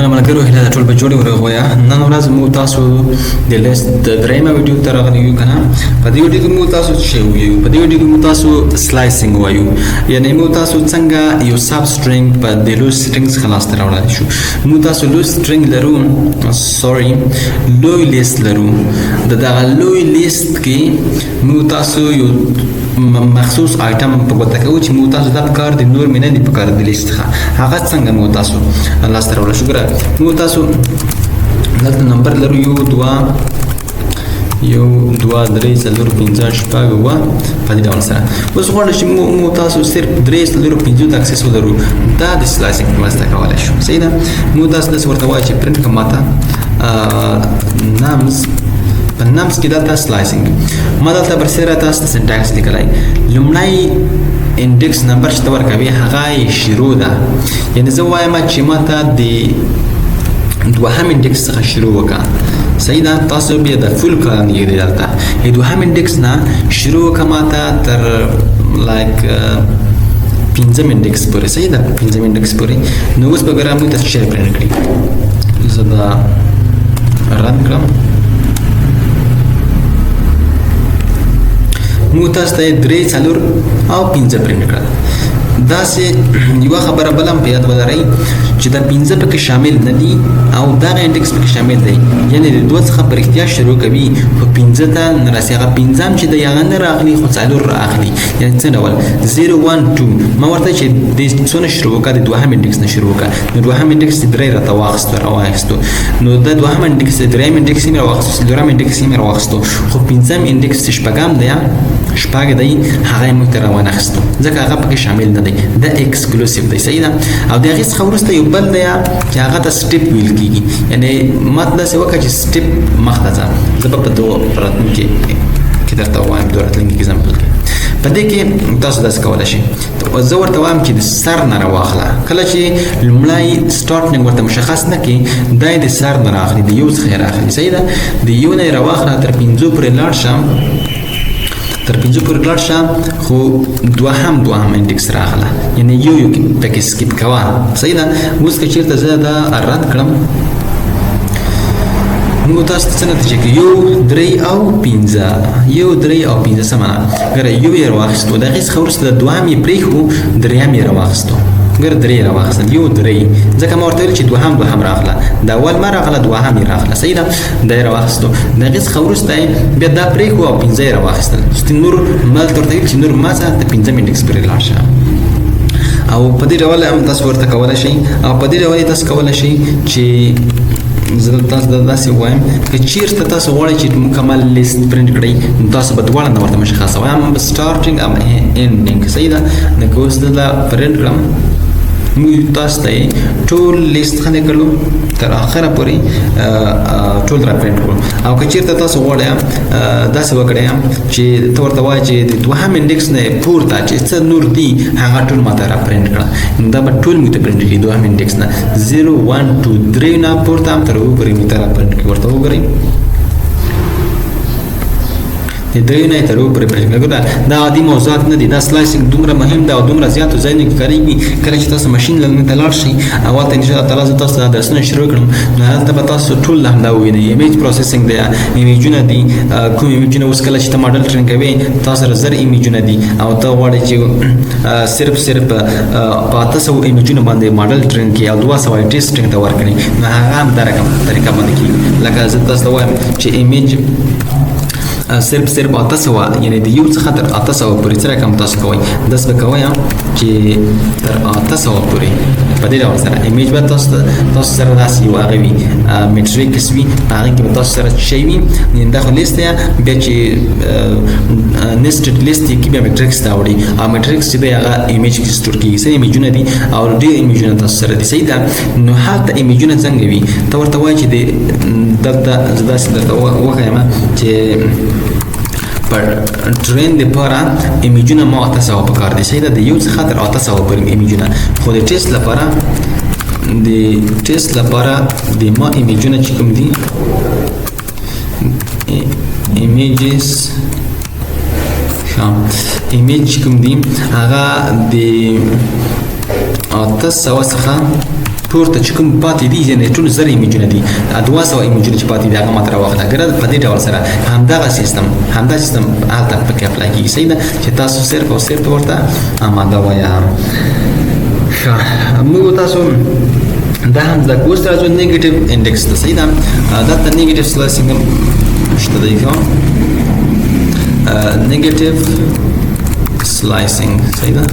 مننه ملګرو هله ټول به جوړي ورغویا نن ورځ مو تاسو د لیست د درېمه ویډیو ته راغلی یو کنه په دې ویډیو کې مو تاسو څه ویو په دې ویډیو کې مو تاسو سلایسینګ وایو یعنی مو تاسو څنګه یو سب سټرینګ په د لو سټرینګز خلاص راوړل شو مو تاسو لو سټرینګ لرو لو لیست لرو د دغه لو لیست کې مو تاسو یو مخصوص آیټم په ګوته کې چې مو تاسو د کار د نور مینه دی په کار د لیست هغه څنګه مو تاسو الله ستر ولا شکر مو تاسو دلته نمبر لرو یو دوا 3 4 5 شپږ و په دې ډول سره اوس غواړم چې مو تاسو صرف 3 4 5 د اکسس ولرو دا د سلایسینګ مسته کولای شو صحیح ده مو تاسو د ورته وایي چې پرنټ کماته نامز په نامز کې دا سلایسینګ ما دلته برسره تاسو سنټاکس لیکلای لومړی انډیکس نمبر چې ورکوي هغه شروع ده یعنی زه وایم چې ماته د دوهم انډیکس څخه شروع وکړه صحیح ده تاسو بیا د فول کالم یې دلته دوهم انډیکس نه شروع وکړه ماته تر لایک پنځم انډیکس پورې صحیح ده پنځم انډیکس پورې نو اوس به ګرام موږ تاسو شیر پرنټ کړی زه دا رن کړم مو تاسو ته 3 4 او 5 پرنټ کړل دا سه یو خبره بلم په یاد ولرئ چې دا 5 پکې شامل نه دي او دا انډیکس پکې شامل دی یعنی د دوه څخه پر اختیار شروع کوي په 15 ته نرسي هغه 15 چې د یغه نه راغلي خو څلور راغلي یعنی څنګه ول 0 1 2 ما ورته چې د څونه شروع وکړه د دوهم انډیکس نه شروع وکړه نو دوهم انډیکس درې راته واخستو نو د دوهم انډیکس درېم انډیکس یې راوخستو دویم انډیکس یې راوخستو خو 15 انډیکس شپږم دی شپږ دی هغه مو تر روانه خستو ځکه هغه پکې شامل نه دی دا ایکسکلوسیو دی صحیح ده او دا هیڅ خبرسته یو بل دی چې هغه ته سټیپ ویل کیږي یعنی ماده څه وکړي چې سټیپ مخته ځه زه په دوه راتلونکي کې درته وایم دوه راتلونکي اگزامپل کې په دې کې تاسو داس کولای شئ زه ورته وایم چې د سر نه راواخله کله چې لومړی سټارټینګ ورته مشخص نه کی دای د سر نه راغلی د یو څخه راغلی صحیح ده د یو نه راواخله تر 5 پورې لاړ شم تر 5 پورې لاړ شم خو دوهم انډیکس راغله یعنی یو پکې سکیپ کوا صحیح ده اوس که چیرته زه دا رد کړم نو تاسو څه نتیجه کې یو 3 او 5 سمانه ګره یو یې راوخستو دا هیڅ خبرسته د دوهم یې پریخو دریم یې راوخستو ګر درې راوخستل یو درې ځکه ما ورته ویل چې دوهم راغله دا اول ما راغله دوهم یې راغله صحیح ده دا راوخستو دا هیڅ خبرسته بیا دا پریخو او 15 راوخستل چې نور مال ترته چې نور ما څه ته 15 انډیکس پرې لاړ شه او په دې ډول هم تاسو ورته کولای شئ او په دې ډول تاسو کولای شئ چې زه تاسو داسې وایم که چیرته تاسو غواړئ چې مکمل لیست پرنټ کړئ نو تاسو به دواړه نه ورته مشخصه وایم سټارټینګ او اینډینګ صحیح ده نو که اوس دا پرنټ کړم موږ تاسو ته ټول لیست خانه کړو تر اخره پورې ټول را پرنټ کړو او که چیرته تاسو غواړئ داسې وکړئ چې ورته وایي چې د دوهم انډیکس نه پورته چې څه نور دي هغه ټول ماته را پرنټ کړه نو دا به ټول مې ته پرنټ کړي دوهم انډیکس نه 0 1 2 3 نه پورته هم تر وګورئ مې ته را پرنټ کړي ورته وګورئ درې نه تر اوپر پرې ګورئ دا عادي موضوعات نه دي دا سلایسینګ دومره مهم ده او دومره زیاتو ځایونو کې کاریږي کله چې تاسو ماشين لرنګ ته لاړ شئ او ته ان شاء الله تعالی تاسو دا درسونه شروع کړم نو هلته به تاسو ټول همدا وینئ ایمیج پروسیسینګ دی ایمیجونه دي کوم ایمیجونه اوس کله چې ته ماډل ټرین کوي تاسو زر ایمیجونه دي او ته غواړئ چې صرف په تاسو ایمیجونه باندې ماډل ټرین کې او 200 ټیسټینګ ته ورکړئ نو هغه هم دا رقم طریقه باندې کیږي لکه زه تاسو وایم چې ایمیج صرف 800 یعنی د یو څخه تر 800 پورې سره کوم تاسو کوئ داس به کوئ چې تر 800 پورې په دې ډول سره ایمیج به تاسو سره داسې یو هغه وي میټریکس وي هغه کې تاسو سره شی وي نن دا خو لیست یا بیا چې نستډ لیست کې بیا میټریکس دا وړي او میټریکس چې هغه ایمیج کې سټور کیږي سره ایمیجونه دي او ډېر ایمیجونه تاسو سره دي صحیح ده نو حالت ایمیجونه څنګه وي ته ورته وایي چې دلته زداسې درته وښیم چې پر ټرین د پاره ایمیجونه ما 800 پکار دي صحیح ده د یو څخه تر 800 پورې ایمیجونه خو د ټیسټ لپاره د ما ایمیجونه چې کوم دي ایمیجز ایمیج کوم دي هغه د 800 څخه پورته چې کوم پاتې دي یعنې ټول زر ایمیجونه دي 200 ایمیجونه چې پاتې دي هغه ما ترې واخله ګره په دې ډول سره همدا سیستم هلته پکې اپلای کېږي صحیح ده چې تاسو صرف او صرف ورته اماده وایه موږ تاسو دا هم د کوست راځو نیگیټیو انډیکس ته صحیح ده دا د نیگیټیو سلایسینګ شته دی کوم نیگیټیو سلایسینګ صحیح ده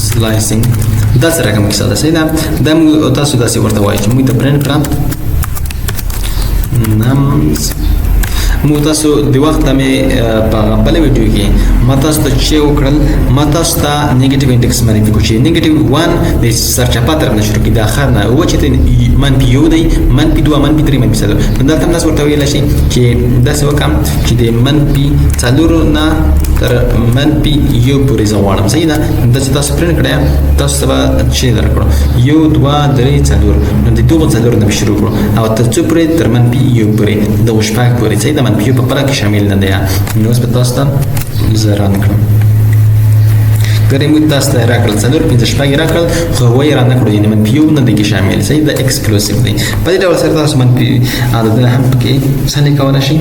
سلایسینګ دا سره کوم کیسه ده صحیح ده دا موږ تاسو داسې ورته وایي چې موږ ته پرنټ کړم نمز مو تاسو د وخت مې په بل ویډیو کې ما تاسو ته چې وکړل ما تاسو ته نیگیټیو انډیکس معرفي کوم چې نیگیټیو 1 د سرچپاتر نشو کې د اخر نه و چې منفي یو دی منفي 2 منفي 3 منفي 4 دا تم تاسو ورته ویل شي چې دا څه وکم چې د منفي 4 نه تر منفي یو پورې ځوانم صحیح ده دا چې تاسو پرنټ کړئ تاسو به چې درکړو 1 2 3 4 نو د دوه 4 نه شروع کړو او تر څو پورې تر منفي یو پورې د وشپاک پورې صحیح ده منفي په پلا کې شامل نه دی نو اوس په تاسو ته زران کړم ګرې موږ تاسو ته راکړل څلور پنځه شپږ راکړل خو وایي را نه کړو یعنې منفي یو نه دی کې شامل صحیح ده ایکسکلوسیو دی په دې ډول سره تاسو منفي عددونه هم پکې څنګه کولی شئ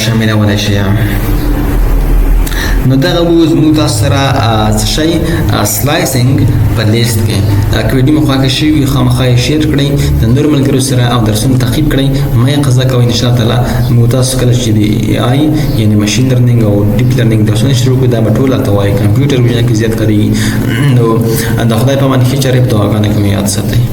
شاملولی شئ نو دغه موږ تاسو سره څه شی سلایسینګ په لیست کې که ویډیو مو خوښه شوي وي خامخا یې شیر کړئ د نورو ملګرو سره او درسونه تعقیب کړئ مه یې قضا کوئ انشاءالله تعالی موږ تاسو کله چې د ای آی یعنې ماشین لرنینګ او ډیپ لرنینګ درسونه شروع کړو دا به ټول هلته وایي کمپیوټر وژنه کې زیات کارېږي نو د خدای په امان ښې چارې په دعاګانو کې مو یاد ساتئ